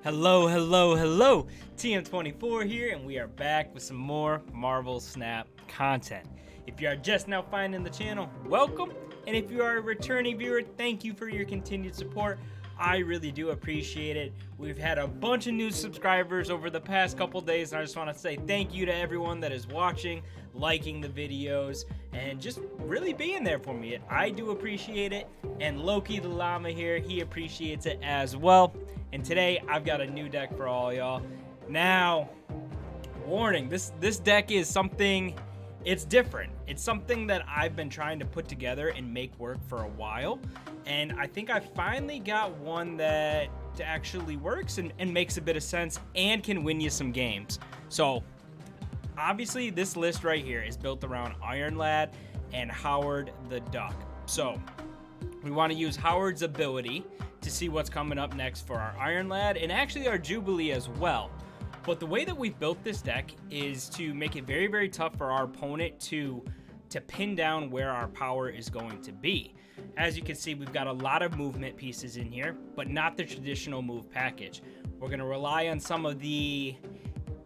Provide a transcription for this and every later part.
Hello, hello, hello. TM24 here, and we are back with some more Marvel Snap content. If you are just now finding the channel, welcome. And if you are a returning viewer, thank you for your continued support. I really do appreciate it. We've had a bunch of new subscribers over the past couple days, and I just want to say thank you to everyone that is watching, liking the videos, and just really being there for me. I do appreciate it, and Loki the Llama here, he appreciates it as well. And today, I've got a new deck for all y'all. Now, warning, this deck is something, it's different. It's something that I've been trying to put together and make work for a while. And I think I finally got one that actually works and makes a bit of sense and can win you some games. So, obviously, this list right here is built around Iron Lad and Howard the Duck. So, we want to use Howard's ability to see what's coming up next for our Iron Lad and actually our Jubilee as well. But the way that we've built this deck is to make it very, very tough for our opponent to pin down where our power is going to be. As you can see, we've got a lot of movement pieces in here, but not the traditional move package. We're going to rely on some of the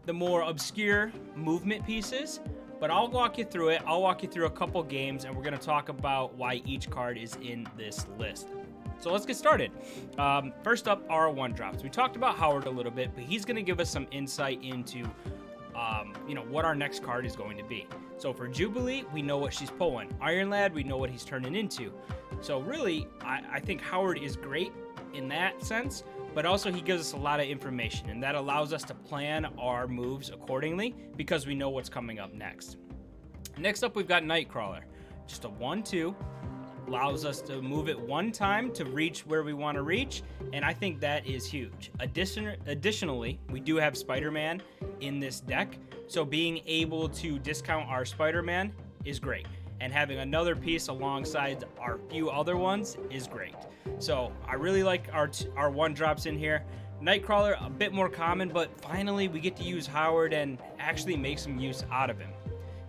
more obscure movement pieces, but I'll walk you through it. I'll walk you through a couple games, and we're going to talk about why each card is in this list. So let's get started. First up, our one drops. We talked about Howard a little bit, but he's going to give us some insight into what our next card is going to be. So for Jubilee, we know what she's pulling. Iron Lad, we know what he's turning into. So really, I think Howard is great in that sense, but also he gives us a lot of information, and that allows us to plan our moves accordingly because we know what's coming up next. Next up, we've got Nightcrawler. Just a 1/2. Allows us to move it one time to reach where we want to reach, and I think that is huge. Additionally, we do have Spider-Man in this deck, so being able to discount our Spider-Man is great, and having another piece alongside our few other ones is great. So I really like our one drops in here. Nightcrawler, a bit more common, but finally we get to use Howard and actually make some use out of him.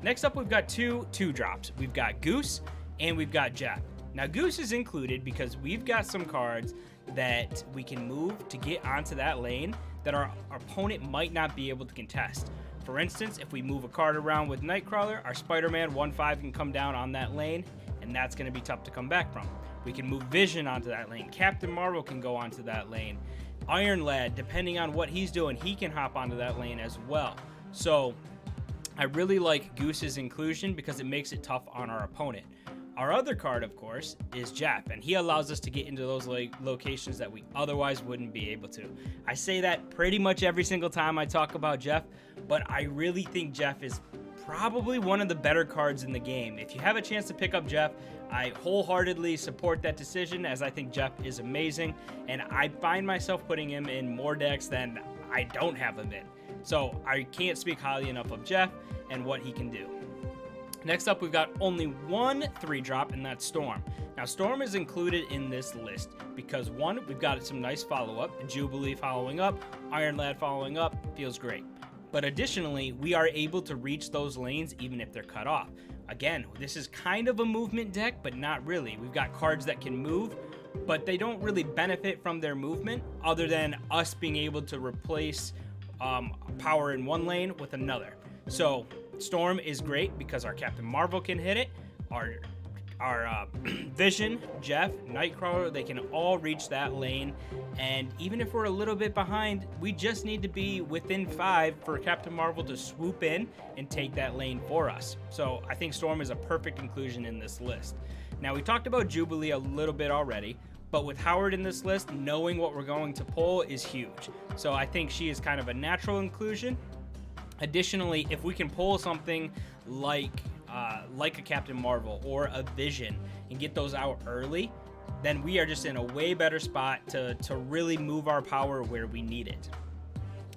Next up, we've got two drops. We've got Goose and we've got Jeff. Now, Goose is included because we've got some cards that we can move to get onto that lane that our opponent might not be able to contest. For instance, if we move a card around with Nightcrawler, our Spider-Man 1/5 can come down on that lane, and that's going to be tough to come back from. We can move Vision onto that lane. Captain Marvel can go onto that lane. Iron Lad, depending on what he's doing, he can hop onto that lane as well. So I really like Goose's inclusion because it makes it tough on our opponent. Our other card, of course, is Jeff, and he allows us to get into those locations that we otherwise wouldn't be able to. I say that pretty much every single time I talk about Jeff, but I really think Jeff is probably one of the better cards in the game. If you have a chance to pick up Jeff, I wholeheartedly support that decision, as I think Jeff is amazing, and I find myself putting him in more decks than I don't have him in. So I can't speak highly enough of Jeff and what he can do. Next up, we've got only one 3-drop, and that's Storm. Now, Storm is included in this list because, one, we've got some nice follow-up, Jubilee following up, Iron Lad following up, feels great. But additionally, we are able to reach those lanes even if they're cut off. Again, this is kind of a movement deck, but not really. We've got cards that can move, but they don't really benefit from their movement other than us being able to replace power in one lane with another. So Storm is great because our Captain Marvel can hit it, our Vision, Jeff, Nightcrawler, they can all reach that lane, and even if we're a little bit behind, we just need to be within 5 for Captain Marvel to swoop in and take that lane for us. So I think Storm is a perfect inclusion in this list. Now, we talked about Jubilee a little bit already, but with Howard in this list, knowing what we're going to pull is huge. So I think she is kind of a natural inclusion. Additionally, if we can pull something like a Captain Marvel or a Vision and get those out early, then we are just in a way better spot to really move our power where we need it.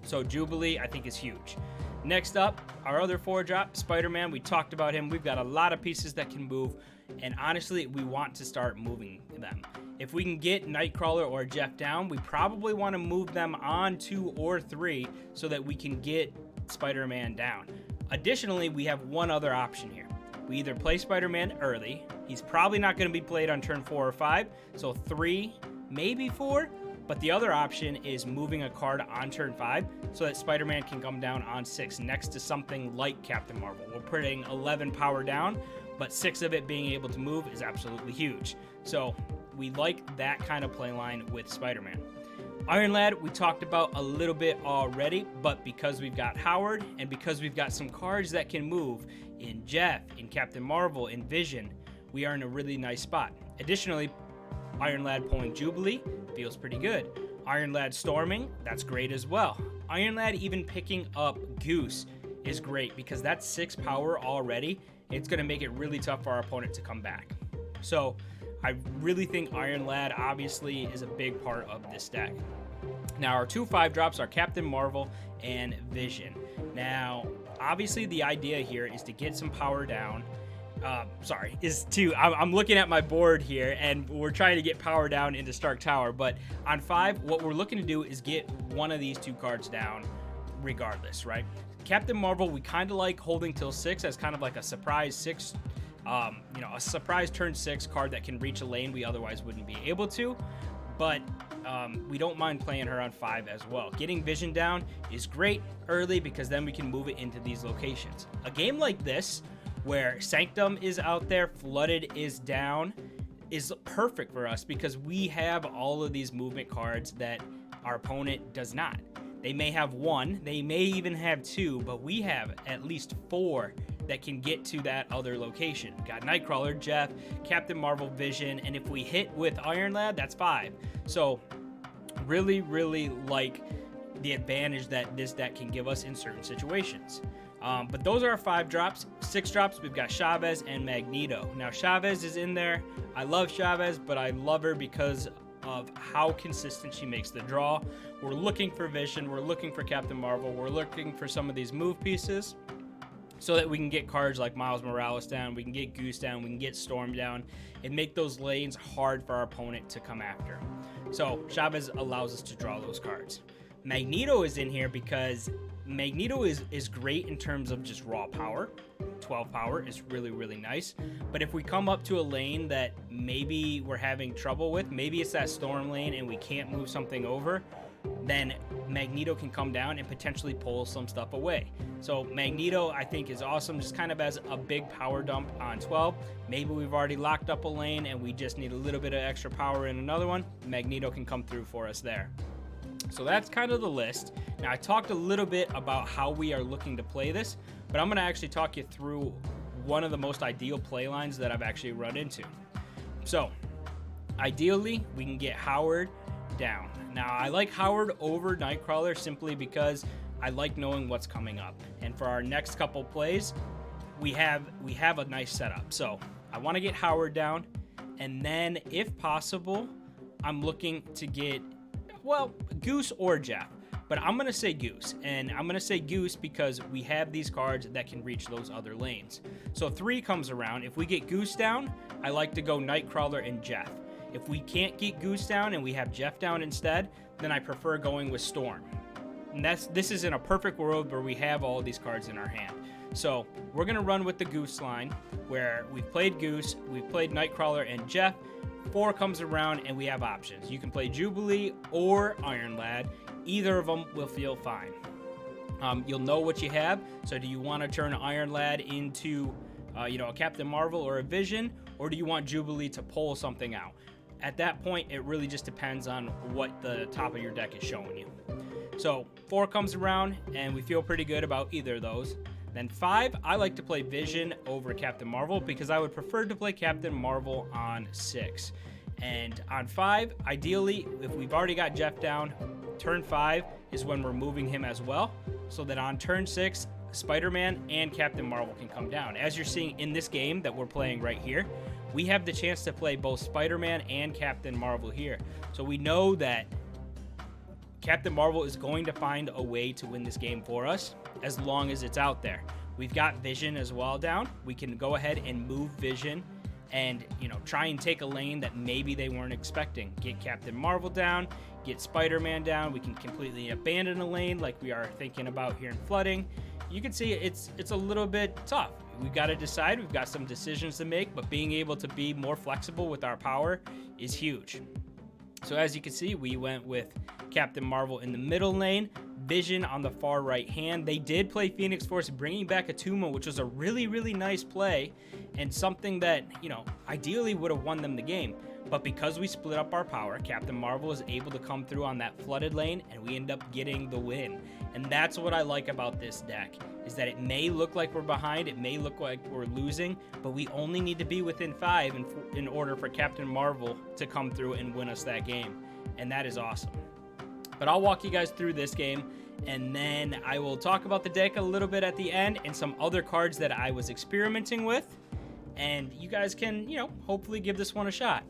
So Jubilee, I think, is huge. Next up, our other 4-drop, Spider-Man. We talked about him. We've got a lot of pieces that can move, and honestly, we want to start moving them. If we can get Nightcrawler or Jeff down, we probably want to move them on 2 or 3 so that we can get Spider-Man down. Additionally, we have one other option here. We either play Spider-Man early. He's probably not going to be played on turn 4 or 5, so 3, maybe 4, But the other option is moving a card on turn 5 so that Spider-Man can come down on 6 next to something like Captain Marvel. We're putting 11 power down, but 6 of it being able to move is absolutely huge. So we like that kind of play line with Spider-Man. Iron Lad, we talked about a little bit already, but because we've got Howard and because we've got some cards that can move in Jeff, in Captain Marvel, in Vision, we are in a really nice spot. Additionally, Iron Lad pulling Jubilee feels pretty good. Iron Lad storming, that's great as well. Iron Lad even picking up Goose is great because that's 6 power already. It's going to make it really tough for our opponent to come back. So I really think Iron Lad obviously is a big part of this deck. Now our 2 5-drops are Captain Marvel and Vision. Now obviously the idea here is to get some power down. I'm looking at my board here and we're trying to get power down into Stark Tower, but on 5 what we're looking to do is get one of these 2 cards down regardless, right? Captain Marvel we kind of like holding till 6 as kind of like a surprise 6, a surprise turn 6 card that can reach a lane we otherwise wouldn't be able to, but we don't mind playing her on 5 as well. Getting Vision down is great early because then we can move it into these locations. A game like this where Sanctum is out there, Flooded is down, is perfect for us because we have all of these movement cards that our opponent does not. They may have 1, they may even have 2, but we have at least 4 that can get to that other location. Got Nightcrawler, Jeff, Captain Marvel, Vision, and if we hit with Iron Lad, that's 5. So really, really like the advantage that this deck can give us in certain situations. But those are our 5 drops. 6 drops, we've got Chavez and Magneto. Now Chavez is in there. I love Chavez, but I love her because of how consistent she makes the draw. We're looking for Vision, we're looking for Captain Marvel, we're looking for some of these move pieces so that we can get cards like Miles Morales down, we can get Goose down, we can get Storm down, and make those lanes hard for our opponent to come after. So Chavez allows us to draw those cards. Magneto is in here because Magneto is great in terms of just raw power. 12 power is really, really nice. But if we come up to a lane that maybe we're having trouble with, maybe it's that storm lane and we can't move something over, then Magneto can come down and potentially pull some stuff away. So Magneto, I think, is awesome, just kind of as a big power dump on 12. Maybe we've already locked up a lane and we just need a little bit of extra power in another one. Magneto can come through for us there. So that's kind of the list. Now I talked a little bit about how we are looking to play this, but I'm going to actually talk you through one of the most ideal play lines that I've actually run into. So ideally we can get Howard down. Now I like Howard over Nightcrawler simply because I like knowing what's coming up. And for our next couple plays, we have a nice setup. So I want to get Howard down, and then if possible, I'm looking to get, well, Goose or Jeff. But I'm going to say Goose, and I'm going to say Goose because we have these cards that can reach those other lanes. So 3 comes around. If we get Goose down, I like to go Nightcrawler and Jeff. If we can't get Goose down and we have Jeff down instead, then I prefer going with Storm. And this is in a perfect world where we have all of these cards in our hand. So we're going to run with the Goose line where we've played Goose, we've played Nightcrawler and Jeff. 4 comes around and we have options. You can play Jubilee or Iron Lad. Either of them will feel fine. You'll know what you have. So do you want to turn Iron Lad into a Captain Marvel or a Vision, or do you want Jubilee to pull something out? At that point, it really just depends on what the top of your deck is showing you. So 4 comes around and we feel pretty good about either of those. Then 5, I like to play Vision over Captain Marvel because I would prefer to play Captain Marvel on 6. And on 5, ideally, if we've already got Jeff down, turn 5 is when we're moving him as well, so that on turn 6, Spider-Man and Captain Marvel can come down. As you're seeing in this game that we're playing right here, we have the chance to play both Spider-Man and Captain Marvel here. So we know that Captain Marvel is going to find a way to win this game for us as long as it's out there. We've got Vision as well down. We can go ahead and move Vision and try and take a lane that maybe they weren't expecting. Get Captain Marvel down, get Spider-Man down. We can completely abandon a lane like we are thinking about here in Flooding. You can see it's a little bit tough. We've got to decide. We've got some decisions to make, but being able to be more flexible with our power is huge. So as you can see, we went with Captain Marvel in the middle lane, Vision on the far right hand. They did play Phoenix Force, bringing back Atuma, which was a really, really nice play and something that, you know, ideally would have won them the game. But because we split up our power, Captain Marvel is able to come through on that flooded lane, and we end up getting the win. And that's what I like about this deck, is that it may look like we're behind, it may look like we're losing, but we only need to be within 5 in order for Captain Marvel to come through and win us that game. And that is awesome. But I'll walk you guys through this game, and then I will talk about the deck a little bit at the end and some other cards that I was experimenting with. And you guys can, you know, hopefully give this one a shot.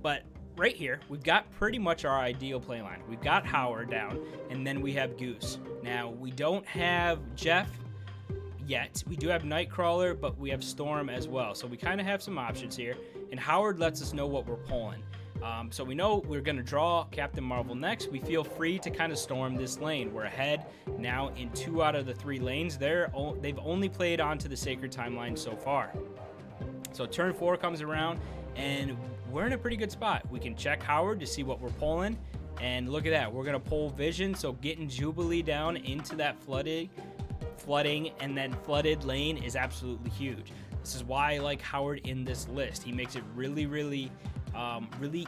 But right here, we've got pretty much our ideal playline. We've got Howard down, and then we have Goose. Now, we don't have Jeff yet. We do have Nightcrawler, but we have Storm as well. So we kind of have some options here, and Howard lets us know what we're pulling. So we know we're going to draw Captain Marvel next. We feel free to kind of storm this lane. We're ahead now in 2 out of the 3 lanes. They've only played onto the Sacred Timeline so far. So turn 4 comes around, and we're in a pretty good spot. We can check Howard to see what we're pulling, and look at that. We're going to pull Vision, so getting Jubilee down into that flooding and then flooded lane is absolutely huge. This is why I like Howard in this list. He makes it really, really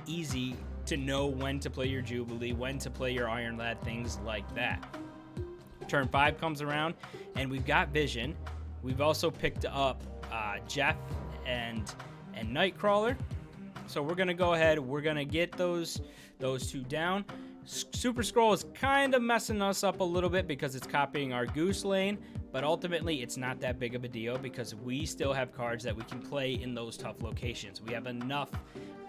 easy to know when to play your Jubilee, when to play your Iron Lad, things like that. Turn 5 comes around, and we've got Vision. We've also picked up Jeff and Nightcrawler. So we're gonna go ahead. We're gonna get those 2 down. Super Scroll is kind of messing us up a little bit because it's copying our Goose lane, but ultimately it's not that big of a deal because we still have cards that we can play in those tough locations. We have enough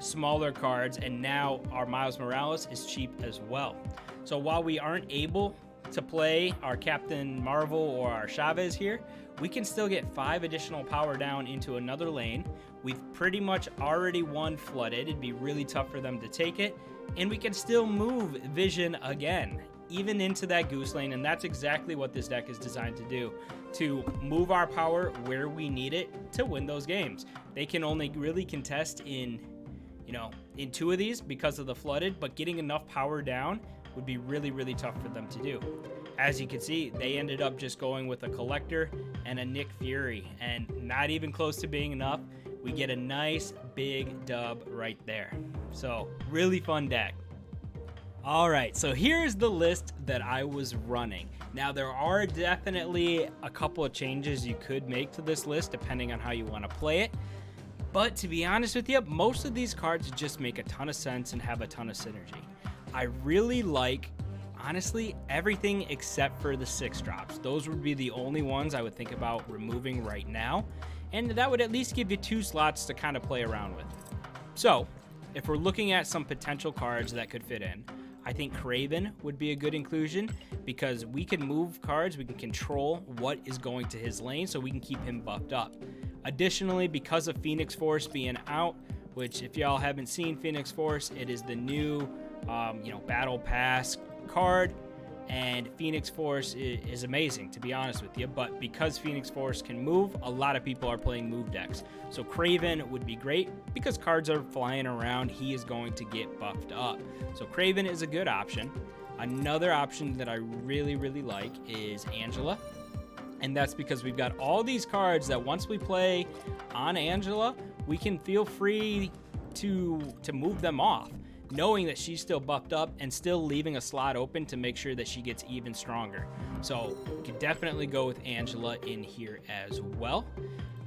smaller cards, and now our Miles Morales is cheap as well. So while we aren't able to play our Captain Marvel or our Chavez here, we can still get 5 additional power down into another lane. We've pretty much already won flooded. It'd be really tough for them to take it, and we can still move Vision again, even into that Goose lane, and that's exactly what this deck is designed to do, to move our power where we need it to win those games. They can only really contest in 2 of these because of the flooded, but getting enough power down would be really, really tough for them to do. As you can see, they ended up just going with a Collector and a Nick Fury, and not even close to being enough. We get a nice big dub right there. So really fun deck. All right, so here's the list that I was running. Now, there are definitely a couple of changes you could make to this list depending on how you want to play it. But to be honest with you, most of these cards just make a ton of sense and have a ton of synergy. I really like, honestly, everything except for the 6 drops. Those would be the only ones I would think about removing right now. And that would at least give you 2 slots to kind of play around with. So, if we're looking at some potential cards that could fit in, I think Craven would be a good inclusion because we can move cards, we can control what is going to his lane so we can keep him buffed up. Additionally, because of Phoenix Force being out, which if y'all haven't seen Phoenix Force, it is the new Battle Pass card, and Phoenix Force is amazing, to be honest with you, but because Phoenix Force can move, a lot of people are playing move decks. So Craven would be great because cards are flying around, he is going to get buffed up. So Craven is a good option. Another option that I really, really like is Angela, and that's because we've got all these cards that once we play on Angela, we can feel free to move them off, knowing that she's still buffed up and still leaving a slot open to make sure that she gets even stronger. So you can definitely go with Angela in here as well.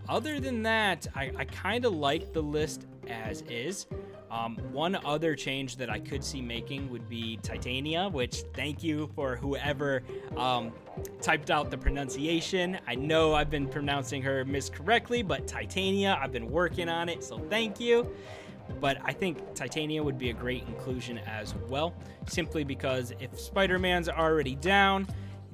Other than that, I kind of like the list as is. One other change that I could see making would be Titania, which thank you for whoever typed out the pronunciation. I know I've been pronouncing her miscorrectly, but Titania, I've been working on it, so thank you. But I think Titania would be a great inclusion as well, simply because if Spider-Man's already down,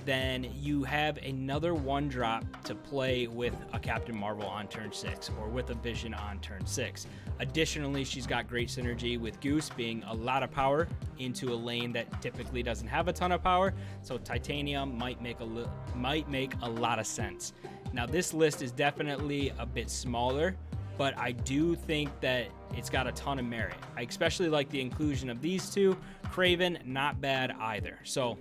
then you have another 1-drop to play with a Captain Marvel on turn 6 or with a Vision on turn 6. Additionally, she's got great synergy with Goose being a lot of power into a lane that typically doesn't have a ton of power, so Titania might make a lot of sense. Now, this list is definitely a bit smaller, but I do think that it's got a ton of merit. I especially like the inclusion of these two. Kraven, not bad either. So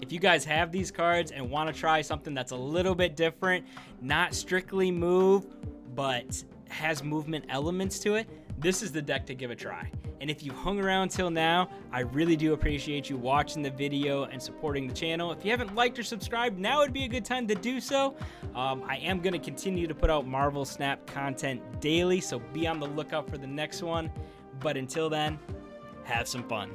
if you guys have these cards and want to try something that's a little bit different, not strictly move, but has movement elements to it, this is the deck to give a try. And if you hung around till now, I really do appreciate you watching the video and supporting the channel. If you haven't liked or subscribed, now would be a good time to do so. I am going to continue to put out Marvel Snap content daily, so be on the lookout for the next one. But until then, have some fun.